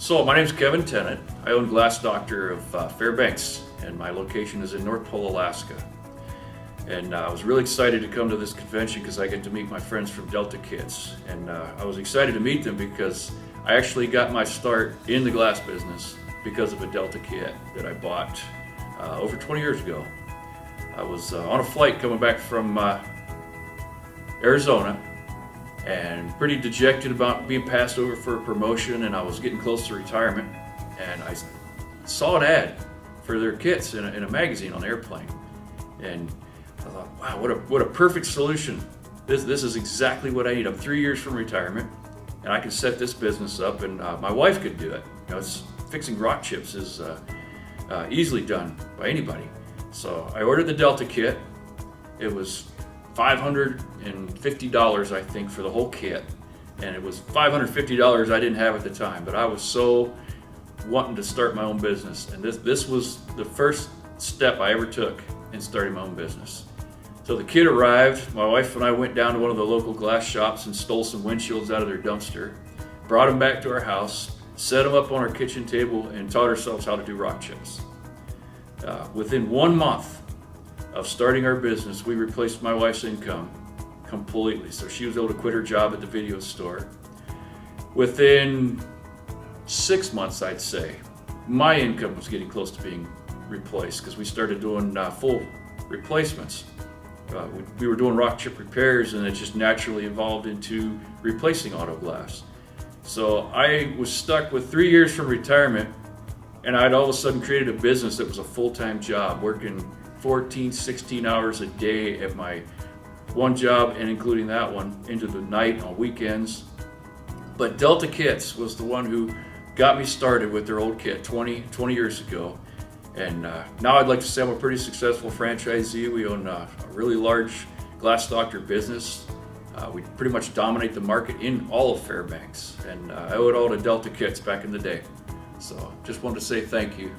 So my name is Kevin Tennant. I own Glass Doctor of Fairbanks, and my location is in North Pole, Alaska. And I was really excited to come to this convention because I get to meet my friends from Delta Kits. And I was excited to meet them because I actually got my start in the glass business because of a Delta kit that I bought over 20 years ago. I was on a flight coming back from Arizona and pretty dejected about being passed over for a promotion, and I was getting close to retirement, and I saw an ad for their kits in a magazine on the airplane, and I thought, wow, what a perfect solution. This is exactly what I need. I'm 3 years from retirement, and I can set this business up, and my wife could do it. Fixing rock chips is easily done by anybody. So I ordered the Delta kit. It was $550, I think, for the whole kit, and it was $550 I didn't have at the time, but I was so wanting to start my own business, and this was the first step I ever took in starting my own business. So the kit arrived. My wife and I went down to one of the local glass shops and stole some windshields out of their dumpster, brought them back to our house, set them up on our kitchen table, and taught ourselves how to do rock chips. Within 1 month of starting our business, we replaced my wife's income completely. So she was able to quit her job at the video store. Within 6 months, I'd say, my income was getting close to being replaced because we started doing full replacements. We were doing rock chip repairs, and it just naturally evolved into replacing auto glass. So I was stuck with 3 years from retirement, and I'd all of a sudden created a business that was a full-time job, working 14, 16 hours a day at my one job, and including that one into the night on weekends. But Delta Kits was the one who got me started with their old kit 20 years ago. And now I'd like to say I'm a pretty successful franchisee. We own a really large Glass Doctor business. We pretty much dominate the market in all of Fairbanks. And I owe it all to Delta Kits back in the day. So just wanted to say thank you.